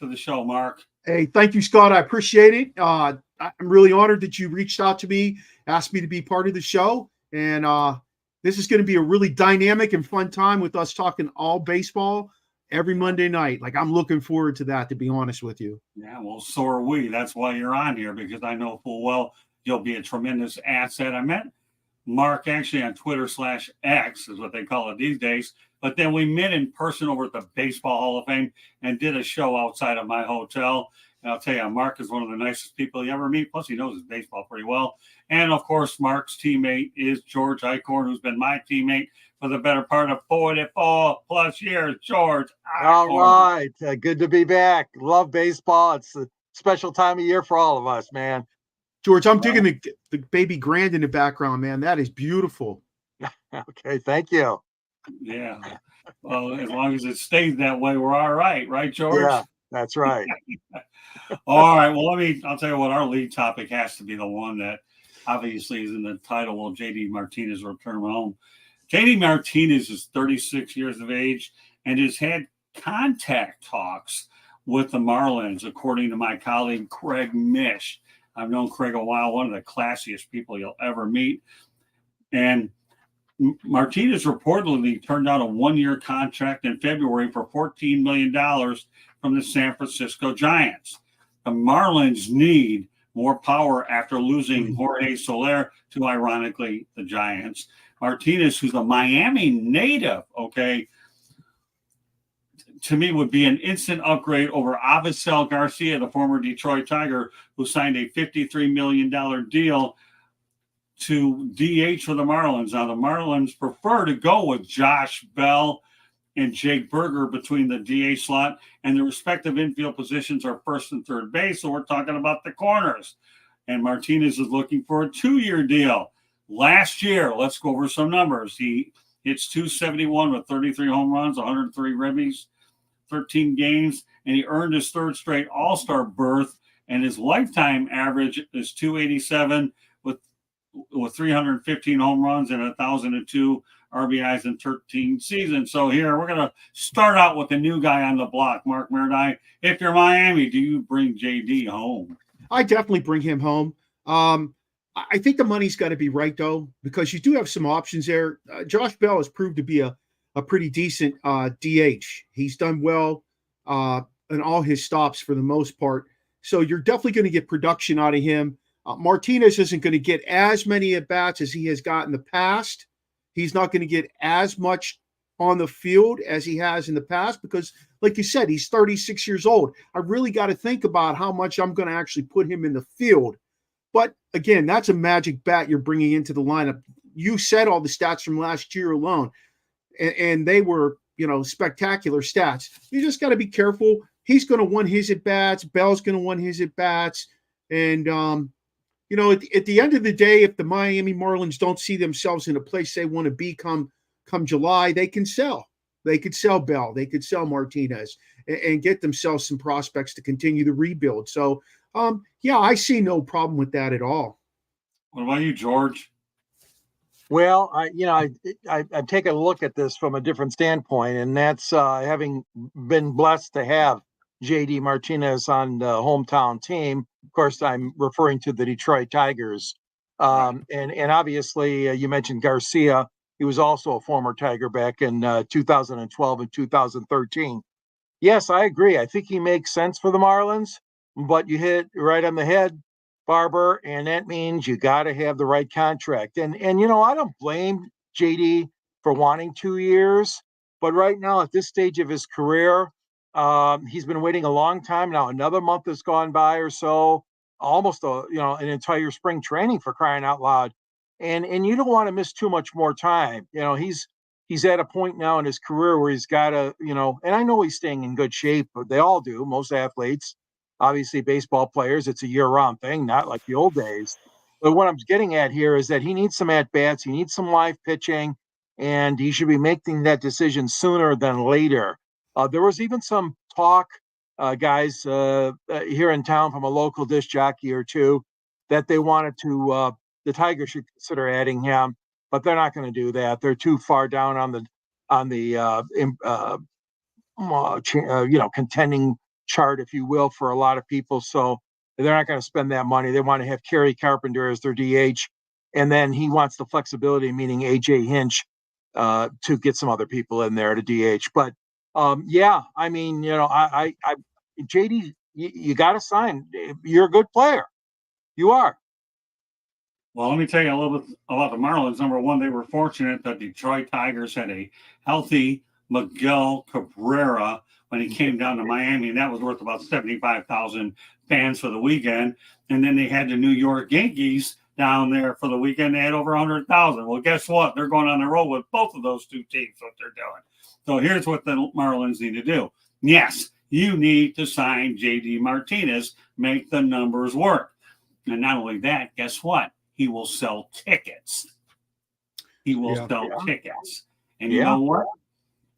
to the show, Mark. Hey, thank you, Scott. I appreciate it. I'm really honored that you reached out to me, asked me to be part of the show. And this is going to be a really dynamic and fun time with us talking all baseball every Monday night. Like, I'm looking forward to that, to be honest with you. Yeah, well, so are we. That's why you're on here, because I know full well you'll be a tremendous asset. I met Mark actually on Twitter/X is what they call it these days. But then we met in person over at the Baseball Hall of Fame and did a show outside of my hotel. And I'll tell you, Mark is one of the nicest people you ever meet. Plus, he knows his baseball pretty well. And, of course, Mark's teammate is George Eichhorn, who's been my teammate for the better part of 44-plus years. George Eichhorn. All right. Good to be back. Love baseball. It's a special time of year for all of us, man. George, I'm digging the baby grand in the background, man. That is beautiful. Okay, thank you. Yeah. Well, as long as it stays that way, we're all right. Right, George? Yeah, that's right. All right. Well, I'll tell you what, our lead topic has to be the one that obviously is in the title. Will J.D. Martinez return home? J.D. Martinez is 36 years of age and has had contact talks with the Marlins, according to my colleague, Craig Mish. I've known Craig a while, one of the classiest people you'll ever meet. And Martinez reportedly turned down a one-year contract in February for $14 million from the San Francisco Giants. The Marlins need more power after losing Jorge Soler to, ironically, the Giants. Martinez, who's a Miami native, to me would be an instant upgrade over Avisail Garcia, the former Detroit Tiger, who signed a $53 million deal to DH for the Marlins. Now, the Marlins prefer to go with Josh Bell and Jake Berger between the DH slot, and the respective infield positions are first and third base, so we're talking about the corners. And Martinez is looking for a 2-year deal. Last year, let's go over some numbers. He hits .271 with 33 home runs, 103 ribbies, 13 games, and he earned his third straight All-Star berth, and his lifetime average is .287 with 315 home runs and 1,002 RBIs in 13 seasons. So here, we're going to start out with the new guy on the block, Mark Meredith. If you're Miami, do you bring JD home? I definitely bring him home. I think the money's got to be right, though, because you do have some options there. Josh Bell has proved to be a pretty decent DH. He's done well in all his stops for the most part. So you're definitely going to get production out of him. Martinez isn't going to get as many at-bats as he has got in the past. He's not going to get as much on the field as he has in the past because, like you said, he's 36 years old. I really got to think about how much I'm going to actually put him in the field. But, again, that's a magic bat you're bringing into the lineup. You said all the stats from last year alone, and they were, spectacular stats. You just got to be careful. He's going to want his at-bats. Bell's going to want his at-bats. And, at the end of the day, if the Miami Marlins don't see themselves in a place they want to be come July, they can sell. They could sell Bell. They could sell Martinez and get themselves some prospects to continue the rebuild. So, I see no problem with that at all. What about you, George? Well, I've taken a look at this from a different standpoint, and that's having been blessed to have J.D. Martinez on the hometown team. Of course, I'm referring to the Detroit Tigers. And obviously, you mentioned Garcia. He was also a former Tiger back in 2012 and 2013. Yes, I agree. I think he makes sense for the Marlins, but you hit right on the head, Barber, and that means you got to have the right contract. And I don't blame JD for wanting 2 years, but right now at this stage of his career, he's been waiting a long time now. Another month has gone by or so, almost an entire spring training, for crying out loud. And you don't want to miss too much more time. He's at a point now in his career where he's got to, and I know he's staying in good shape, but they all do, most athletes. Obviously, baseball players, it's a year-round thing, not like the old days. But what I'm getting at here is that he needs some at-bats, he needs some live pitching, and he should be making that decision sooner than later. There was even some talk, guys, here in town from a local disc jockey or two, that they wanted to, the Tigers should consider adding him, but they're not going to do that. They're too far down on the contending chart, if you will, for a lot of people. So they're not going to spend that money. They want to have Kerry Carpenter as their DH. And then he wants the flexibility, meaning AJ Hinch, to get some other people in there to DH. But yeah, I mean, JD, you got to sign. You're a good player. You are. Well, let me tell you a little bit about the Marlins. Number one, they were fortunate that Detroit Tigers had a healthy Miguel Cabrera when he came down to Miami, and that was worth about 75,000 fans for the weekend. And then they had the New York Yankees down there for the weekend. They had over 100,000. Well, guess what? They're going on the road with both of those two teams, what they're doing. So here's what the Marlins need to do. Yes, you need to sign J.D. Martinez, make the numbers work. And not only that, guess what? He will sell tickets. He will sell tickets. And you know what?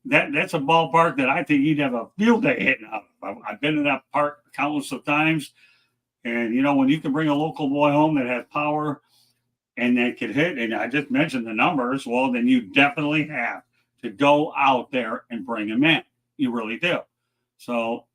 That's a ballpark that I think he'd have a field day hitting up. I've been in that park countless of times. And, when you can bring a local boy home that has power and that can hit, and I just mentioned the numbers, well, then you definitely have to go out there and bring him in. You really do. So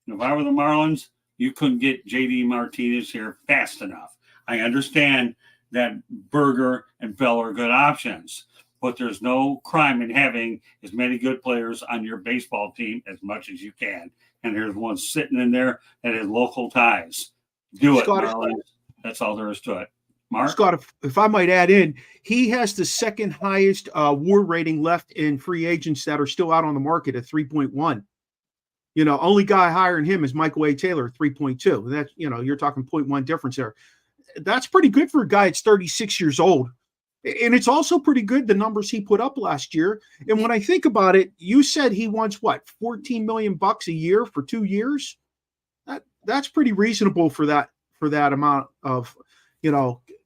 if I were the Marlins, you couldn't get J.D. Martinez here fast enough. I understand that Berger and Bell are good options, but there's no crime in having as many good players on your baseball team as much as you can. And there's one sitting in there that has local ties. Do it, Marlins. That's all there is to it. Mark? Scott, if I might add in, he has the second highest WAR rating left in free agents that are still out on the market at 3.1. Only guy higher than him is Michael A. Taylor, 3.2. That's, you're talking 0.1 difference there. That's pretty good for a guy that's 36 years old. And it's also pretty good, the numbers he put up last year. And when I think about it, you said he wants what, $14 million a year for 2 years? That's pretty reasonable for that amount of,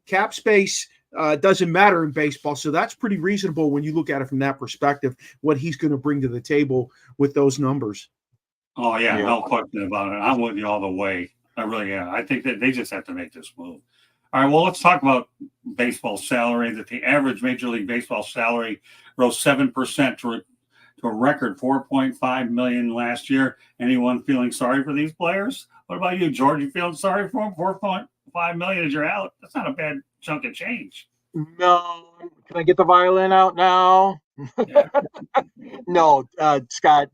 cap space. Doesn't matter in baseball. So that's pretty reasonable when you look at it from that perspective, what he's going to bring to the table with those numbers. Oh, yeah, no question about it. I'm with you all the way. I really am. I think that they just have to make this move. All right, well, let's talk about baseball salary. That the average Major League Baseball salary rose 7% to a record $4.5 million last year. Anyone feeling sorry for these players? What about you, George? You feeling sorry for them? $4.5 million as you're out. That's not a bad chunk of change. No. Can I get the violin out now? Yeah. No, Scott,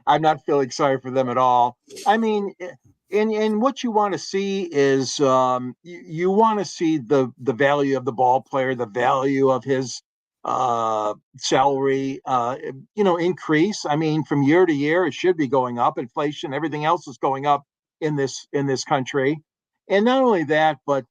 I'm not feeling sorry for them at all. I mean, and what you want to see is you want to see the value of the ball player, the value of his salary, increase. I mean, from year to year, it should be going up. Inflation, everything else is going up in this country, and not only that, but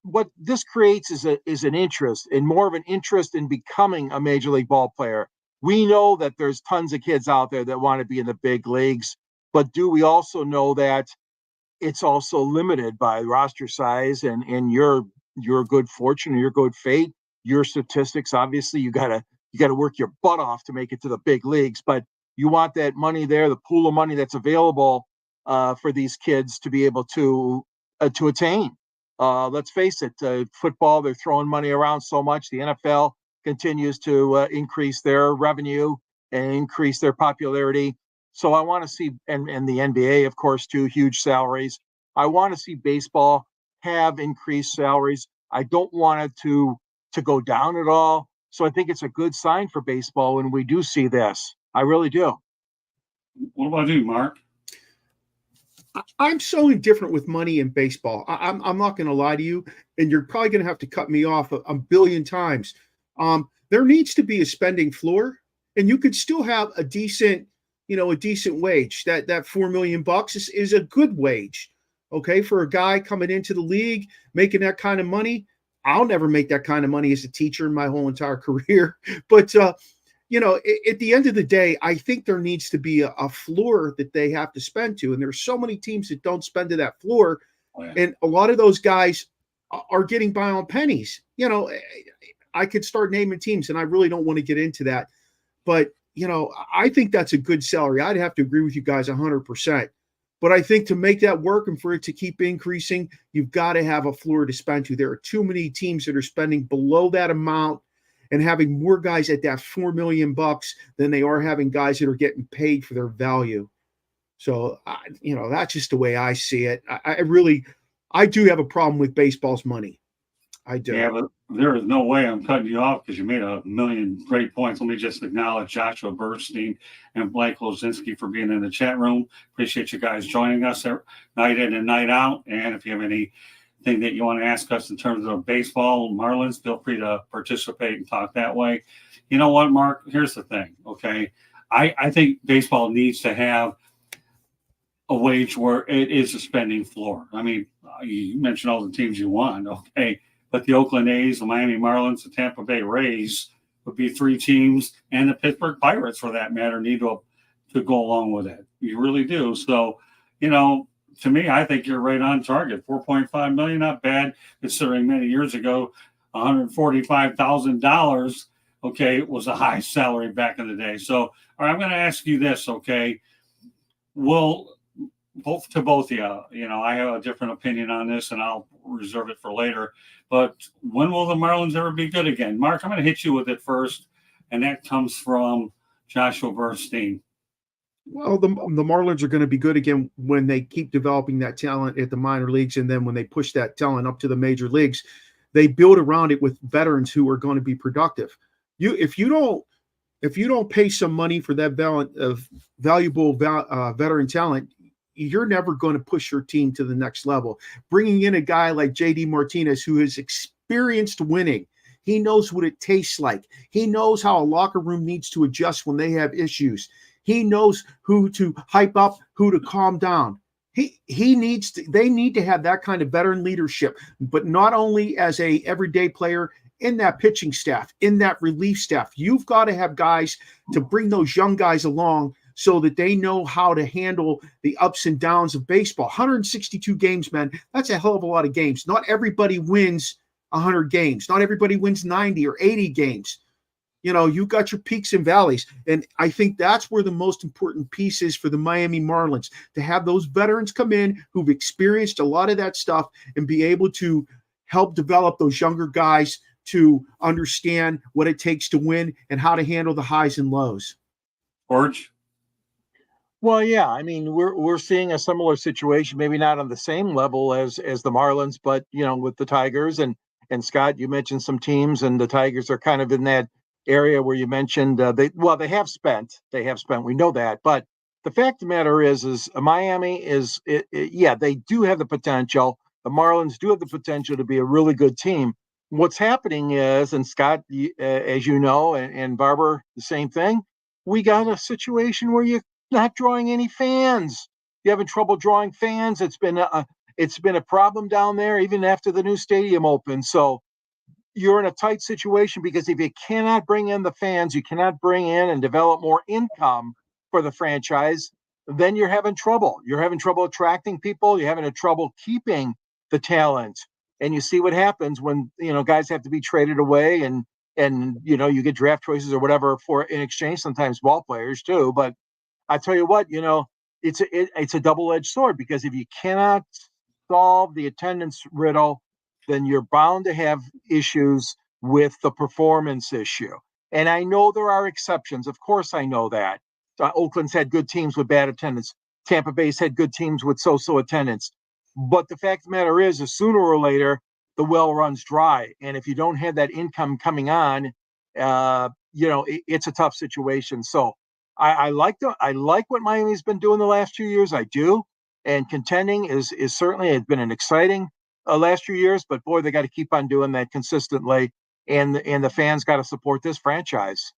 what this creates is an interest, and more of an interest in becoming a major league ball player. We know that there's tons of kids out there that want to be in the big leagues, but do we also know that it's also limited by roster size and your good fortune or your good fate, your statistics? Obviously, you gotta work your butt off to make it to the big leagues, but you want that money there, the pool of money that's available for these kids to be able to attain. Let's face it, football, they're throwing money around so much. The NFL continues to increase their revenue and increase their popularity. So I want to see, and the NBA, of course, too, huge salaries. I want to see baseball have increased salaries. I don't want it to go down at all. So I think it's a good sign for baseball when we do see this. I really do. What about you, Mark? I'm so indifferent with money in baseball. I'm not going to lie to you, and you're probably going to have to cut me off a billion times. There needs to be a spending floor, and you could still have a decent wage. That $4 million is a good wage. Okay, for a guy coming into the league making that kind of money. I'll never make that kind of money as a teacher in my whole entire career, but at the end of the day, I think there needs to be a floor that they have to spend to. And there's so many teams that don't spend to that floor. Oh, yeah. And a lot of those guys are getting by on pennies. I could start naming teams, and I really don't want to get into that. But, I think that's a good salary. I'd have to agree with you guys 100%. But I think to make that work and for it to keep increasing, you've got to have a floor to spend to. There are too many teams that are spending below that amount and having more guys at that $4 million than they are having guys that are getting paid for their value. So, that's just the way I see it. I do have a problem with baseball's money. I do. Yeah, but there is no way I'm cutting you off because you made a million great points. Let me just acknowledge Joshua Bernstein and Blake Lozinski for being in the chat room. Appreciate you guys joining us night in and night out. And if you have anything that you want to ask us in terms of baseball, Marlins, feel free to participate and talk that way. You know what, Mark? Here's the thing, okay? I think baseball needs to have a wage where it is a spending floor. I mean, you mentioned all the teams you want, okay? But the Oakland A's, the Miami Marlins, the Tampa Bay Rays would be three teams, and the Pittsburgh Pirates, for that matter, need to go along with it. You really do. So, to me, I think you're right on target. $4.5 million, not bad, considering many years ago, $145,000, okay, was a high salary back in the day. So, all right, I'm going to ask you this, okay? Both of you, I have a different opinion on this, and I'll reserve it for later. But when will the Marlins ever be good again? Mark, I'm going to hit you with it first, and that comes from Joshua Bernstein. Well, the Marlins are going to be good again when they keep developing that talent at the minor leagues, and then when they push that talent up to the major leagues, they build around it with veterans who are going to be productive. If you don't pay some money for that valuable veteran talent, you're never going to push your team to the next level. Bringing in a guy like JD Martinez, who has experienced winning, he knows what it tastes like. He knows how a locker room needs to adjust when they have issues. He knows who to hype up, who to calm down. They need to have that kind of veteran leadership, but not only as a everyday player, in that pitching staff, in that relief staff. You've got to have guys to bring those young guys along so that they know how to handle the ups and downs of baseball. 162 games, man, that's a hell of a lot of games. Not everybody wins 100 games. Not everybody wins 90 or 80 games. You've got your peaks and valleys. And I think that's where the most important piece is for the Miami Marlins, to have those veterans come in who've experienced a lot of that stuff and be able to help develop those younger guys to understand what it takes to win and how to handle the highs and lows. George? Well, yeah, I mean, we're seeing a similar situation, maybe not on the same level as the Marlins, but with the Tigers and Scott, you mentioned some teams, and the Tigers are kind of in that area where you mentioned they have spent, we know that, but the fact of the matter is Miami is, they do have the potential. The Marlins do have the potential to be a really good team. What's happening is, and Scott, as you know, and Barber, the same thing. We got a situation where you're not drawing any fans. You're having trouble drawing fans. It's been a problem down there, even after the new stadium opened. So you're in a tight situation because if you cannot bring in the fans, you cannot bring in and develop more income for the franchise, then you're having trouble. You're having trouble attracting people. You're having trouble keeping the talent. And you see what happens when, guys have to be traded away and you get draft choices or whatever in exchange, sometimes ball players too. But I tell you what, it's a double-edged sword, because if you cannot solve the attendance riddle, then you're bound to have issues with the performance issue. And I know there are exceptions. Of course, I know that. Oakland's had good teams with bad attendance. Tampa Bay's had good teams with so-so attendance. But the fact of the matter is sooner or later, the well runs dry. And if you don't have that income coming on, it's a tough situation. So I like what Miami's been doing the last 2 years. I do. And contending is certainly has been an exciting last few years, but boy, they got to keep on doing that consistently, and the fans got to support this franchise.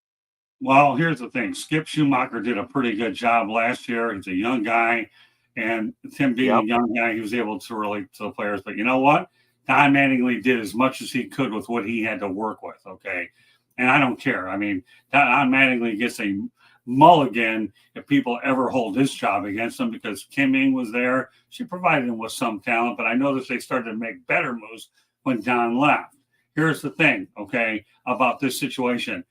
Well, here's the thing. Skip Schumacher did a pretty good job last year. He's a young guy, and him being a young guy, he was able to relate to the players. But you know what? Don Mattingly did as much as he could with what he had to work with, okay? And I don't care. I mean, Don Mattingly gets a mulligan if people ever hold his job against him, because Kim Ng was there. She provided him with some talent, but I noticed they started to make better moves when Don left. Here's the thing, okay, about this situation.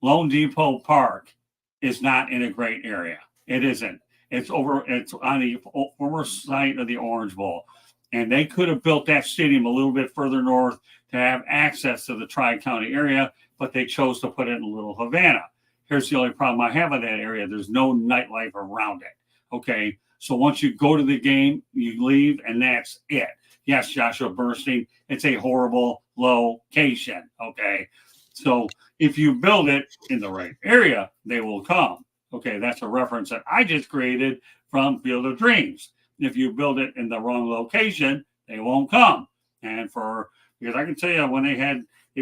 Lone Depot Park is not in a great area. It isn't. It's on the former site of the Orange Bowl. And they could have built that stadium a little bit further north to have access to the Tri-County area, but they chose to put it in Little Havana. Here's the only problem I have in that area. There's no nightlife around it. Okay. So once you go to the game, you leave, and that's it. Yes, Joshua Bernstein, it's a horrible location. Okay. So if you build it in the right area, they will come. Okay. That's a reference that I just created from Field of Dreams. If you build it in the wrong location, they won't come. And because I can tell you, when they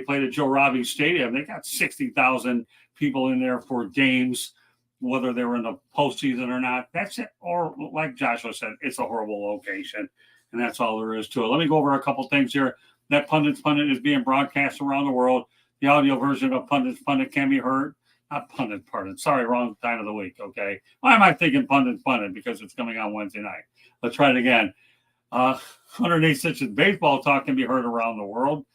played at Joe Robbie Stadium, they got 60,000 people in there for games, whether they were in the postseason or not. That's it. Or like Joshua said, it's a horrible location. And that's all there is to it. Let me go over a couple things here. That Pundit's Pundit is being broadcast around the world. The audio version of Pundit's Pundit can be heard. Not Pundit Pundit. Sorry, wrong time of the week. Okay. Why am I thinking Pundit's Pundit? Because it's coming on Wednesday night. Let's try it again. 108 Stitches Baseball Talk can be heard around the world.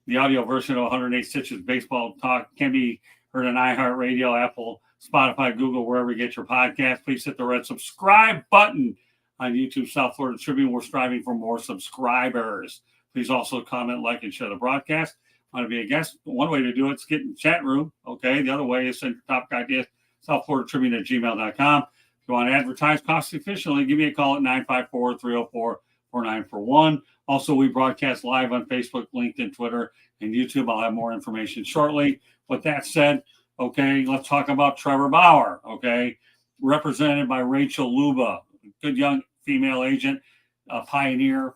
The audio version of 108 Stitches Baseball Talk can be heard on iHeartRadio, Apple, Spotify, Google, wherever you get your podcast. Please hit the red subscribe button on YouTube, South Florida Tribune. We're striving for more subscribers. Please also comment, like, and share the broadcast. Want to be a guest? One way to do it is get in the chat room. Okay. The other way is send your top ideas, South Florida Tribune at gmail.com. If you want to advertise cost efficiently, give me a call at 954-304-4941. Also, we broadcast live on Facebook, LinkedIn, Twitter, and YouTube. I'll have more information shortly. With that said, okay, let's talk about Trevor Bauer, okay, represented by Rachel Luba, good young female agent, a pioneer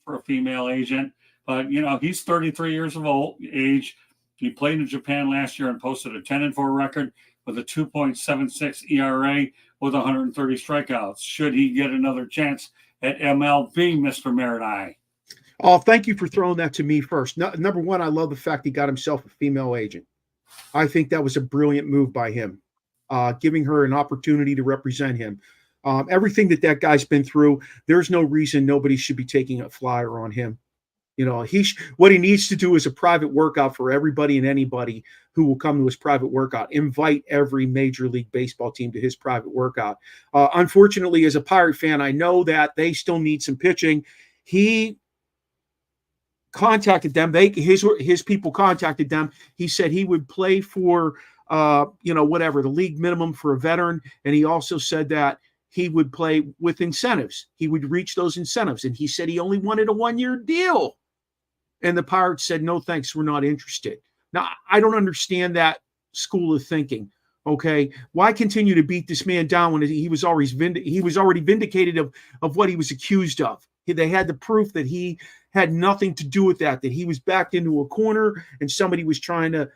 for a female agent. But, he's 33 years of age. He played in Japan last year and posted a 10-4 record with a 2.76 ERA with 130 strikeouts. Should he get another chance at MLB, Mr. Maridai? Oh, thank you for throwing that to me first. Number one, I love the fact he got himself a female agent. I think that was a brilliant move by him, giving her an opportunity to represent him. Everything that guy's been through, there's no reason nobody should be taking a flyer on him. What he needs to do is a private workout for everybody and anybody who will come to his private workout. Invite every Major League Baseball team to his private workout. Unfortunately, as a Pirate fan, I know that they still need some pitching. He contacted them. His people contacted them. He said he would play for, the league minimum for a veteran. And he also said that he would play with incentives. He would reach those incentives. And he said he only wanted a 1-year deal. And the Pirates said, no, thanks, we're not interested. Now, I don't understand that school of thinking. Okay, why continue to beat this man down when he was already vindicated of what he was accused of? They had the proof that he had nothing to do with that he was backed into a corner and somebody was trying to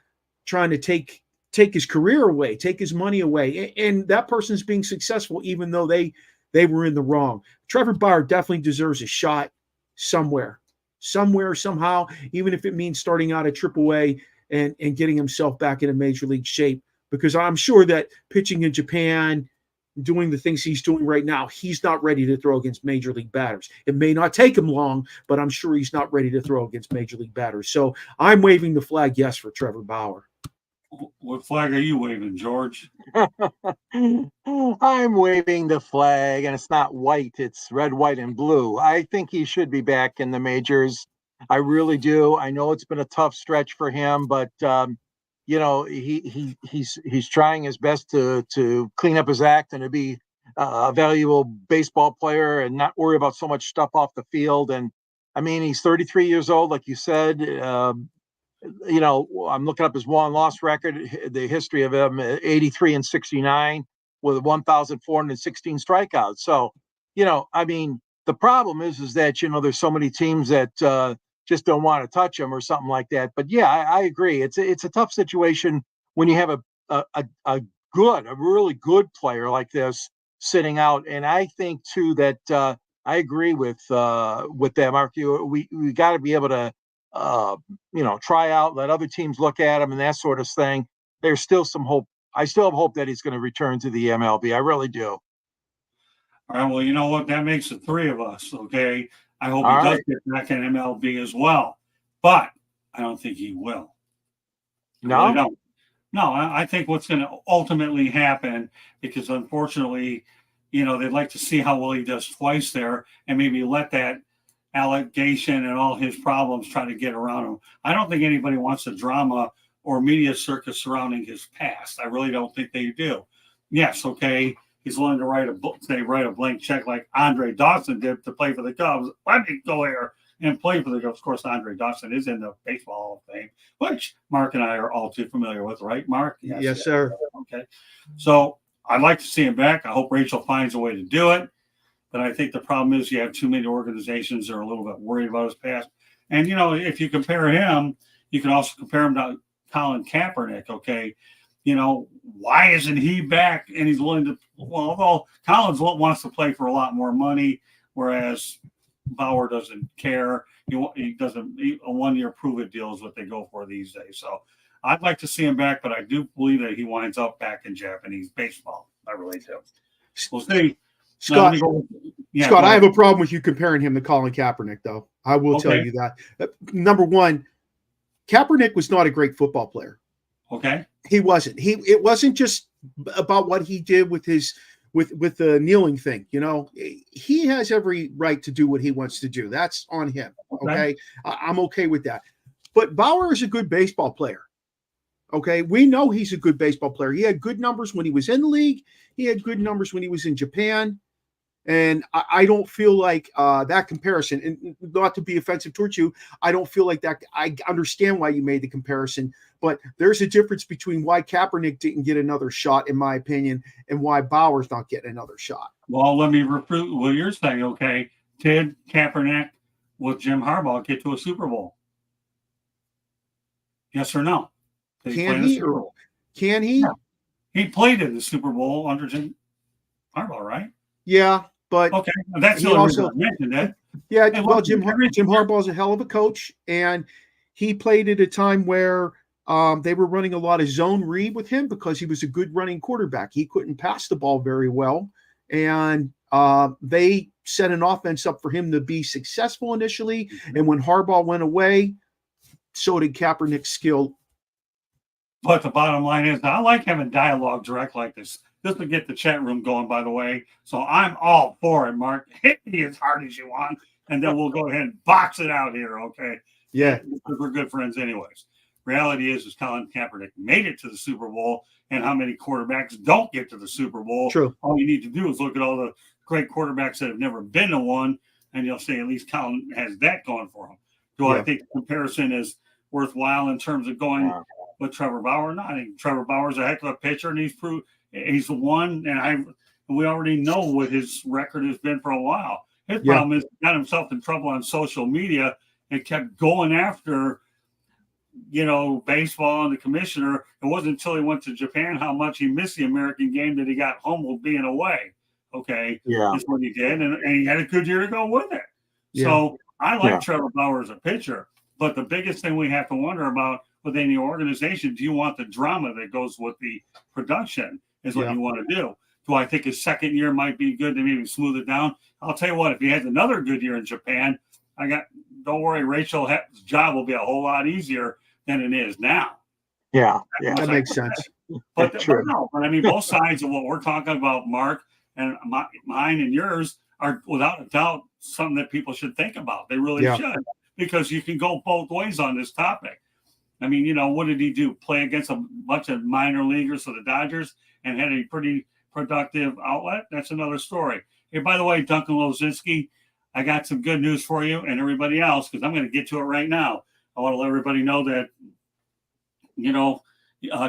take his career away, take his money away. And that person's being successful, even though they were in the wrong. Trevor Bauer definitely deserves a shot somewhere, somehow, even if it means starting out at AAA and getting himself back into major league shape, because I'm sure that pitching in Japan, doing the things he's doing right now, he's not ready to throw against major league batters. It may not take him long, but I'm sure he's not ready to throw against major league batters. So I'm waving the flag yes for Trevor Bauer. What flag are you waving, George? I'm waving the flag, and it's not white. It's red, white, and blue. I think he should be back in the majors. I really do. I know it's been a tough stretch for him, but he's trying his best to clean up his act and to be a valuable baseball player and not worry about so much stuff off the field. And I mean, he's 33 years old, like you said. I'm looking up his won-loss record, the history of him, 83-69 with 1,416 strikeouts. So, the problem is that, there's so many teams that just don't want to touch him or something like that. But yeah, I agree. It's a tough situation when you have a really good player like this sitting out. And I think too that I agree with that, Mark. We got to be able to try out, let other teams look at him and that sort of thing. There's still some hope. I still have hope that he's going to return to the MLB. I really do. All right. Well, you know what? That makes the three of us. Okay. I hope All he does right. get back in MLB as well, but I don't think he will. No? I really don't. No, I think what's going to ultimately happen, because unfortunately, they'd like to see how well he does twice there and maybe let that allegation and all his problems try to get around him. I don't think anybody wants a drama or media circus surrounding his past. I really don't think they do. Yes, okay, he's willing to write a blank check like Andre Dawson did to play for the Cubs. Let me go here and play for the Cubs. Of course, Andre Dawson is in the Baseball Hall of Fame, which Mark and I are all too familiar with, right, Mark? Yes, sir. Okay. So I'd like to see him back. I hope Rachel finds a way to do it. But I think the problem is you have too many organizations that are a little bit worried about his past. And, if you compare him, you can also compare him to Colin Kaepernick, okay? Why isn't he back? And he's willing to, although Collins wants to play for a lot more money, whereas Bauer doesn't care. He doesn't, a 1-year prove-it deal is what they go for these days. So I'd like to see him back, but I do believe that he winds up back in Japanese baseball. I really do. We'll see. Scott, Yeah, Scott, I have a problem with you comparing him to Colin Kaepernick, though. I will tell you that. Number one, Kaepernick was not a great football player. Okay. He wasn't. It wasn't just about what he did with his with the kneeling thing. He has every right to do what he wants to do. That's on him. Okay. I'm okay with that. But Bauer is a good baseball player. Okay. We know he's a good baseball player. He had good numbers when he was in the league. He had good numbers when he was in Japan. And I don't feel like that comparison, and not to be offensive towards you, I don't feel like that. I understand why you made the comparison, but there's a difference between why Kaepernick didn't get another shot, in my opinion, and why Bauer's not getting another shot. Well, let me refute what you're saying, okay? Did Kaepernick with Jim Harbaugh get to a Super Bowl? Yes or no? Can he? Can he? No. He played in the Super Bowl under Jim Harbaugh, right? Yeah, but okay, that's the only reason I mentioned that. Yeah, well, Jim Harbaugh is a hell of a coach, and he played at a time where they were running a lot of zone read with him because he was a good running quarterback. He couldn't pass the ball very well, and they set an offense up for him to be successful initially. Mm-hmm. And when Harbaugh went away, so did Kaepernick's skill. But the bottom line is, I like having dialogue direct like this. This will get the chat room going, by the way. So I'm all for it, Mark. Hit me as hard as you want, and then we'll go ahead and box it out here, okay? Yeah. Because we're good friends anyways. Reality is Colin Kaepernick made it to the Super Bowl, and how many quarterbacks don't get to the Super Bowl? True. All you need to do is look at all the great quarterbacks that have never been to one, and you'll say at least Colin has that going for him. Do I think the comparison is worthwhile in terms of going with Trevor Bauer? No, I think Trevor Bauer's a heck of a pitcher, and he's won, and we already know what his record has been for a while. His problem is he got himself in trouble on social media and kept going after, baseball and the commissioner. It wasn't until he went to Japan how much he missed the American game that he got humbled being away. Okay. Yeah. That's what he did. And he had a good year to go with it. Yeah. So I like Trevor Bauer as a pitcher. But the biggest thing we have to wonder about with any organization, do you want the drama that goes with the production is what you want to do. Do I think his second year might be good to maybe smooth it down? I'll tell you what, if he has another good year in Japan, don't worry, Rachel's job will be a whole lot easier than it is now. Yeah, that makes sense. But I mean, both sides of what we're talking about, Mark, and mine and yours are without a doubt something that people should think about. They really should, because you can go both ways on this topic. I mean, what did he do? Play against a bunch of minor leaguers for the Dodgers and had a pretty productive outlet? That's another story. Hey, by the way, Duncan Lozinski, I got some good news for you and everybody else, because I'm going to get to it right now. I want to let everybody know that,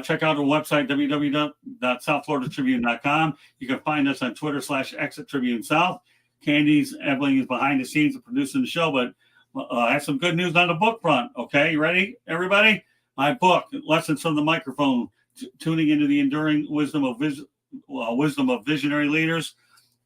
check out our website, www.southfloridatribune.com. You can find us on Twitter /ExitTribuneSouth. Candy's Ebling is behind the scenes of producing the show, but I have some good news on the book front. Okay, you ready, everybody? My book, Lessons from the Microphone, Tuning into the Enduring Wisdom of Visionary Leaders.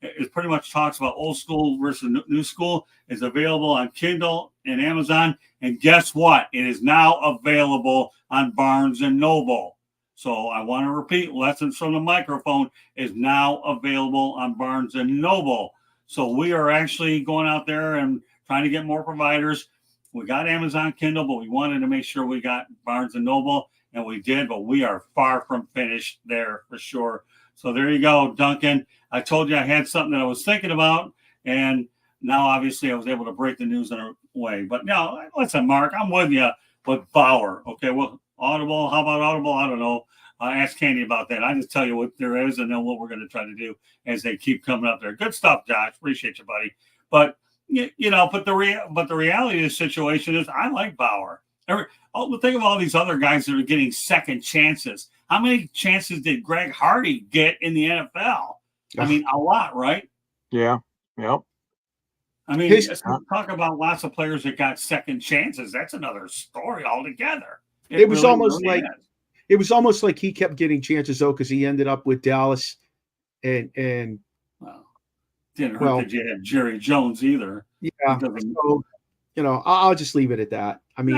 It pretty much talks about old school versus new school. It's available on Kindle and Amazon. And guess what? It is now available on Barnes & Noble. So I want to repeat, Lessons from the Microphone is now available on Barnes & Noble. So we are actually going out there and trying to get more providers. We got Amazon Kindle, but we wanted to make sure we got Barnes & Noble, and we did, but we are far from finished there for sure. So there you go, Duncan. I told you I had something that I was thinking about, and now obviously I was able to break the news in a way. But no, listen, Mark, I'm with you with Bauer. Okay, well, Audible, how about Audible? I don't know. ask Candy about that. I just tell you what there is, and then what we're going to try to do as they keep coming up there. Good stuff, Josh. Appreciate you, buddy. But but the reality of the situation is, I like Bauer. Think of all these other guys that are getting second chances. How many chances did Greg Hardy get in the NFL? I mean, a lot, right? Yeah. Yep. I mean, talk about lots of players that got second chances. That's another story altogether. It was almost like he kept getting chances though, because he ended up with Dallas, and didn't hurt that you had Jerry Jones either. Yeah, so, I'll just leave it at that. I mean,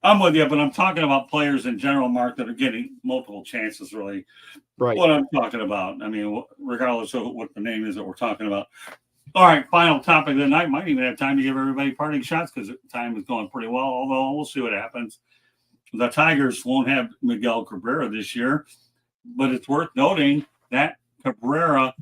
I'm with you, but I'm talking about players in general, Mark, that are getting multiple chances. Really, right? What I'm talking about. I mean, regardless of what the name is that we're talking about. All right, final topic of the night. Might even have time to give everybody parting shots because time is going pretty well, although we'll see what happens. The Tigers won't have Miguel Cabrera this year, but it's worth noting that Cabrera,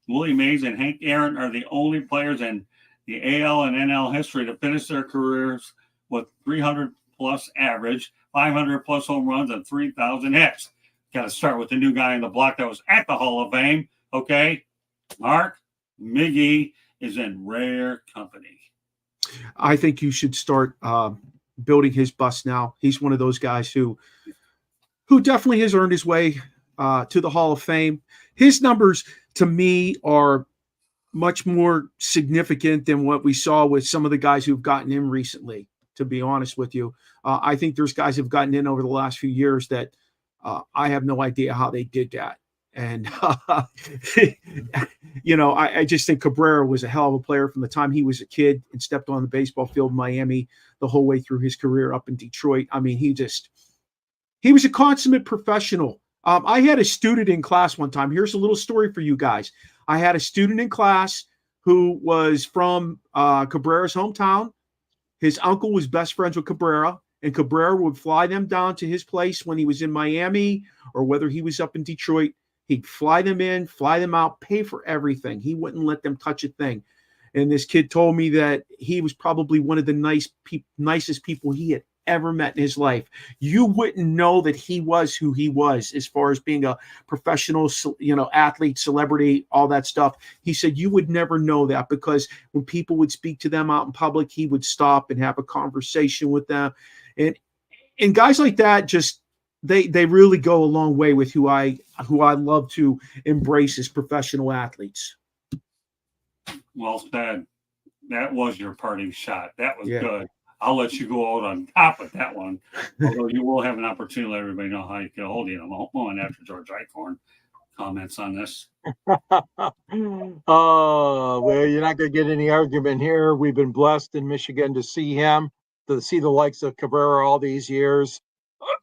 Willie Mays, and Hank Aaron are the only players in the AL and NL history to finish their careers with 300-plus average, 500-plus home runs, and 3,000 hits. Got to start with the new guy in the block that was at the Hall of Fame, okay? Mark, Miggy is in rare company. I think you should start building his bust now. He's one of those guys who definitely has earned his way to the Hall of Fame. His numbers, to me, are much more significant than what we saw with some of the guys who've gotten in recently, to be honest with you. I think there's guys who've gotten in over the last few years that I have no idea how they did that. And, I just think Cabrera was a hell of a player from the time he was a kid and stepped on the baseball field in Miami the whole way through his career up in Detroit. I mean, he was a consummate professional. I had a student in class one time. Here's a little story for you guys. I had a student in class who was from Cabrera's hometown. His uncle was best friends with Cabrera, and Cabrera would fly them down to his place when he was in Miami or whether he was up in Detroit. He'd fly them in, fly them out, pay for everything. He wouldn't let them touch a thing. And this kid told me that he was probably one of the nicest people he had ever met in his life. You wouldn't know that he was who he was as far as being a professional, athlete, celebrity, all that stuff. He said you would never know that because when people would speak to them out in public, he would stop and have a conversation with them. And guys like that just they really go a long way with who I love to embrace as professional athletes. Well said. That was your parting shot. That was good. I'll let you go out on top of that one. Although you will have an opportunity to let everybody know how you get a hold of you in a moment after George Eichhorn comments on this. Oh, well, you're not going to get any argument here. We've been blessed in Michigan to see him, to see the likes of Cabrera all these years.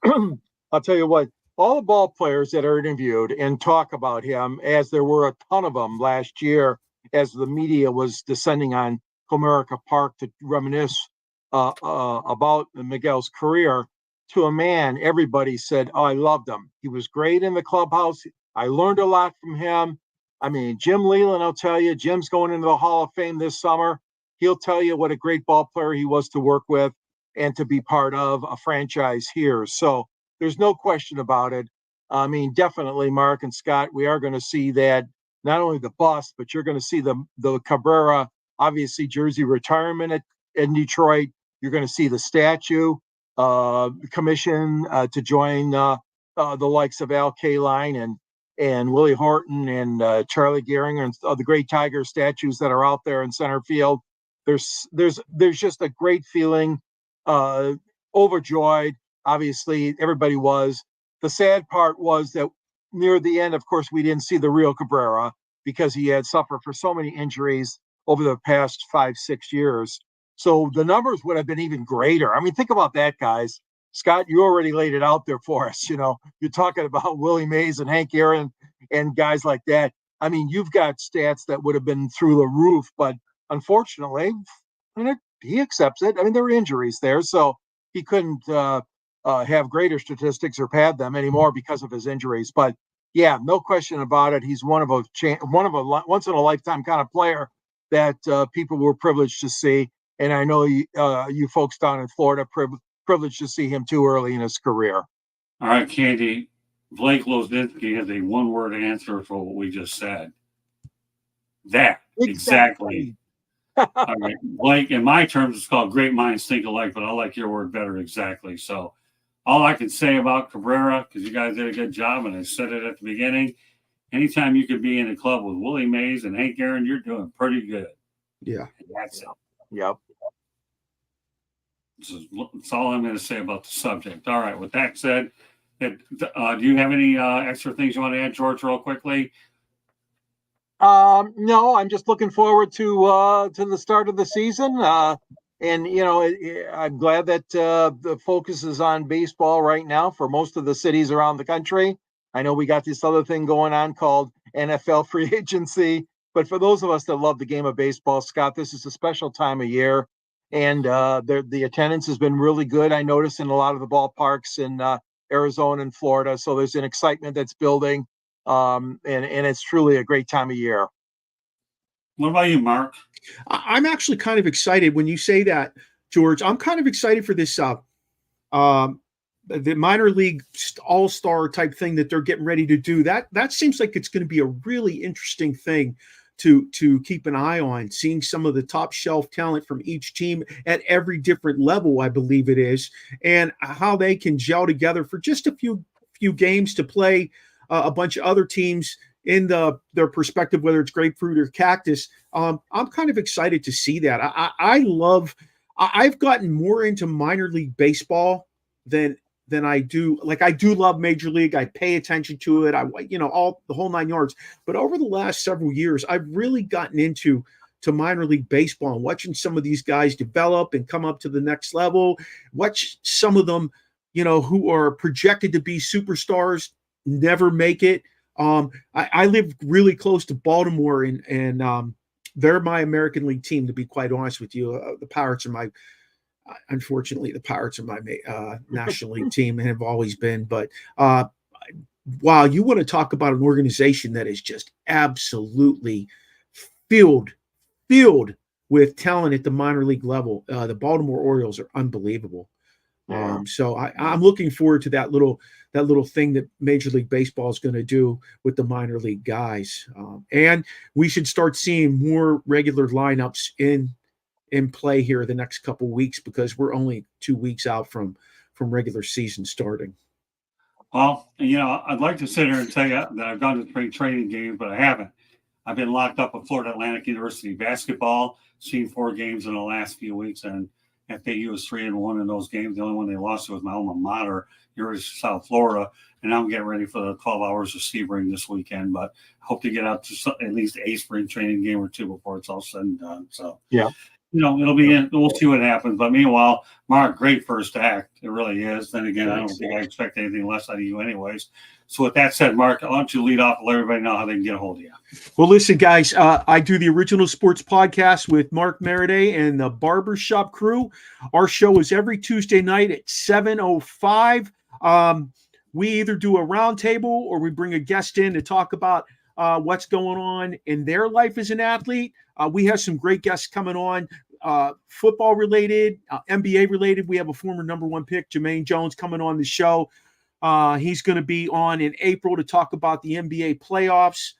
I'll tell you what, all the ball players that are interviewed and talk about him, as there were a ton of them last year, as the media was descending on Comerica Park to reminisce about Miguel's career, to a man, everybody said, oh, I loved him. He was great in the clubhouse. I learned a lot from him. I mean, Jim Leland, I'll tell you, Jim's going into the Hall of Fame this summer. He'll tell you what a great ball player he was to work with and to be part of a franchise here. So there's no question about it. I mean, definitely, Mark and Scott, we are going to see that, not only the bust, but you're going to see the Cabrera, obviously, jersey retirement in Detroit. You're going to see the statue commission to join the likes of Al Kaline and Willie Horton and Charlie Gehringer and the great Tiger statues that are out there in center field. There's just a great feeling, overjoyed. Obviously, everybody was. The sad part was that near the end, of course, we didn't see the real Cabrera because he had suffered for so many injuries over the past 5-6 years. So the numbers would have been even greater. I mean, think about that, guys. Scott, you already laid it out there for us. You're talking about Willie Mays and Hank Aaron and guys like that. I mean, you've got stats that would have been through the roof, but unfortunately, he accepts it. I mean, there were injuries there, so he couldn't have greater statistics or pad them anymore because of his injuries. But yeah, no question about it. He's one of a once in a lifetime kind of player that people were privileged to see. And I know you folks down in Florida privileged to see him too early in his career. All right, Candy, Blake Lozinski has a one-word answer for what we just said. That. Exactly. All right. Blake, in my terms, it's called great minds think alike, but I like your word better. Exactly. So all I can say about Cabrera, because you guys did a good job, and I said it at the beginning, anytime you could be in a club with Willie Mays and Hank Aaron, you're doing pretty good. Yeah. And that's it. Yep. That's all I'm going to say about the subject. All right. With that said, do you have any extra things you want to add, George, real quickly? No, I'm just looking forward to the start of the season. And I'm glad that the focus is on baseball right now for most of the cities around the country. I know we got this other thing going on called NFL free agency, but for those of us that love the game of baseball, Scott, this is a special time of year, and the attendance has been really good. I noticed in a lot of the ballparks in Arizona and Florida, so there's an excitement that's building. And it's truly a great time of year. What about you, Mark? I'm actually kind of excited when you say that, George. I'm kind of excited for this the minor league all-star type thing that they're getting ready to do. That seems like it's going to be a really interesting thing to keep an eye on, seeing some of the top shelf talent from each team at every different level, I believe it is, and how they can gel together for just a few games to play a bunch of other teams in their perspective, whether it's grapefruit or cactus. I'm kind of excited to see that. I've gotten more into minor league baseball than I do. Like, I do love major league. I pay attention to it. All the whole 9 yards. But over the last several years, I've really gotten into minor league baseball and watching some of these guys develop and come up to the next level. Watch some of them, who are projected to be superstars, never make it. I live really close to Baltimore, and they're my American League team, to be quite honest with you. The Pirates are unfortunately, the Pirates are my National League team and have always been. But wow, you want to talk about an organization that is just absolutely filled with talent at the minor league level. The Baltimore Orioles are unbelievable. So I'm looking forward to that little thing that Major League Baseball is going to do with the minor league guys. And we should start seeing more regular lineups in play here the next couple of weeks, because we're only 2 weeks out from regular season starting. Well, I'd like to sit here and tell you that I've gone to spring training games, but I haven't. I've been locked up at Florida Atlantic University basketball, seen 4 games in the last few weeks, and FAU was 3-1 in those games. The only one they lost was my alma mater, University of South Florida. And I'm getting ready for the 12 hours of Sebring this weekend, but I hope to get out to at least a spring training game or 2 before it's all said and done. So, yeah, we'll see what happens. But meanwhile, Mark, great first act. It really is. Then again, I don't think I expect anything less out of you anyways. So with that said, Mark, why don't you lead off and let everybody know how they can get a hold of you? Well, listen, guys, I do the Original Sports Podcast with Mark Meriday and the Barbershop Crew. Our show is every Tuesday night at 7:05. We either do a roundtable or we bring a guest in to talk about what's going on in their life as an athlete. We have some great guests coming on, football related, NBA related. We have a former number 1 pick, Jermaine Jones, coming on the show. He's going to be on in April to talk about the NBA playoffs.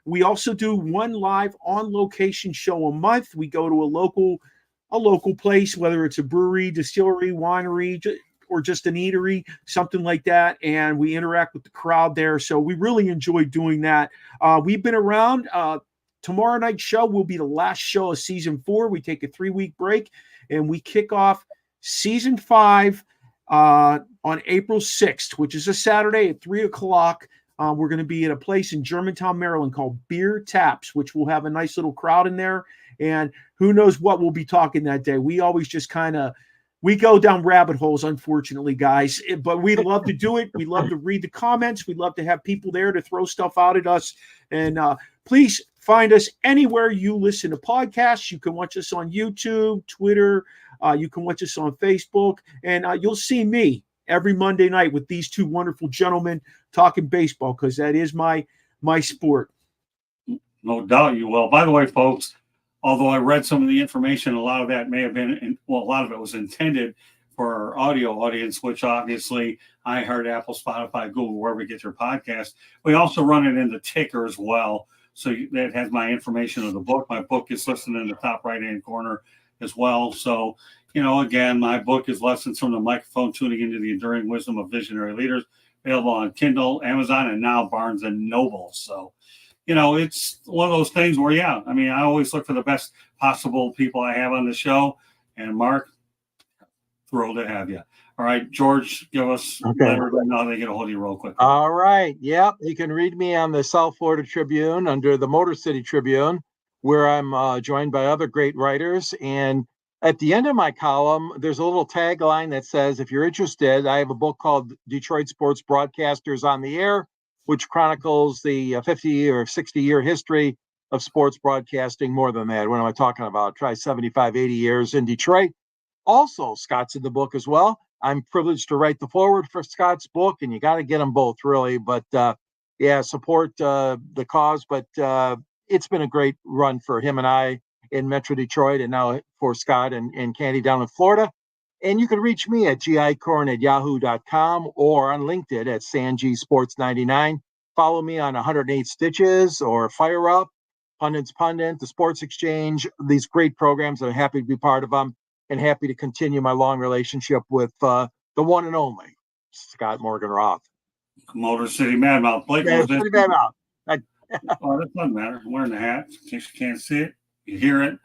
We also do one live on location show a month. We go to a local place, whether it's a brewery, distillery, winery, or just an eatery, something like that. And we interact with the crowd there. So we really enjoy doing that. We've been around. Tomorrow night's show will be the last show of season 4. We take a 3-week break and we kick off season 5 on April 6th, which is a Saturday at 3:00. We're going to be at a place in Germantown, Maryland called Beer Taps, which will have a nice little crowd in there. And who knows what we'll be talking that day. We always just we go down rabbit holes, unfortunately, guys, but we love to do it. We love to read the comments. We love to have people there to throw stuff out at us. And please find us anywhere you listen to podcasts. You can watch us on YouTube, Twitter. You can watch us on Facebook, and you'll see me every Monday night with these 2 wonderful gentlemen talking baseball, because that is my sport. No doubt you will. By the way, folks, although I read some of the information, a lot of that may have been, a lot of it was intended for our audio audience, which obviously iHeart, Apple, Spotify, Google, wherever you get your podcast. We also run it in the ticker as well. So that has my information of the book. My book is listed in the top right-hand corner as well. So, again, my book is Lessons from the Microphone, Tuning into the Enduring Wisdom of Visionary Leaders, available on Kindle, Amazon, and now Barnes & Noble. So, it's one of those things where, I always look for the best possible people I have on the show. And Mark, thrilled to have you. All right, George, let everybody know how they get a hold of you real quick. All right. Yep. You can read me on the South Florida Tribune under the Motor City Tribune, where I'm joined by other great writers. And at the end of my column, there's a little tagline that says, if you're interested, I have a book called Detroit Sports Broadcasters on the Air, which chronicles the 50 or 60-year history of sports broadcasting. More than that. What am I talking about? Try 75, 80 years in Detroit. Also, Scott's in the book as well. I'm privileged to write the foreword for Scott's book, and you got to get them both, really. But support the cause. But it's been a great run for him and I in Metro Detroit, and now for Scott and Candy down in Florida. And you can reach me at gicorn@yahoo.com or on LinkedIn at SanGSports99. Follow me on 108 Stitches or Fire Up, Pundit's Pundit, the Sports Exchange, these great programs. I'm happy to be part of them and happy to continue my long relationship with the one and only Scott Morgan Roth. Motor City Madmouth. Blake, Motor City Madmouth. Oh, that doesn't matter. I'm wearing the hat in case you can't see it. You hear it.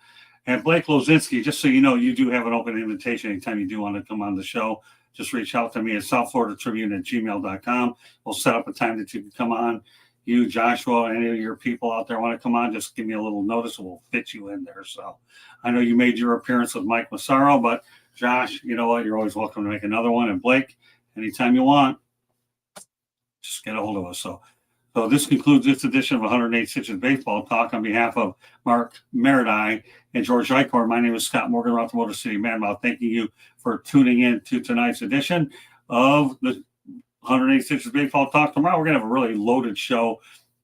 And Blake Lozinski, just so you know, you do have an open invitation anytime you do want to come on the show. Just reach out to me at southfloridatribune@gmail.com. We'll set up a time that you can come on. You, Joshua, any of your people out there want to come on, just give me a little notice and we'll fit you in there. So I know you made your appearance with Mike Massaro, but Josh, you know what? You're always welcome to make another one. And Blake, anytime you want, just get a hold of us. So this concludes this edition of 108 Stitches Baseball Talk. On behalf of Mark Meredai and George Eichhorn, my name is Scott Morgan, Roth Motor City Madmouth. Thanking you for tuning in to tonight's edition of the 108 Stitches Baseball Talk. Tomorrow we're going to have a really loaded show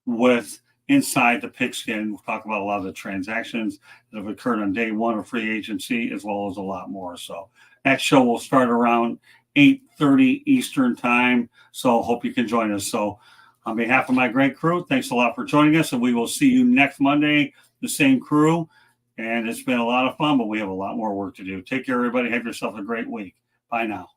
with Inside the Pigskin. We'll talk about a lot of the transactions that have occurred on day one of free agency, as well as a lot more. So that show will start around 8:30 Eastern time. So hope you can join us. So on behalf of my great crew, thanks a lot for joining us, and we will see you next Monday, the same crew. And it's been a lot of fun, but we have a lot more work to do. Take care, everybody. Have yourself a great week. Bye now.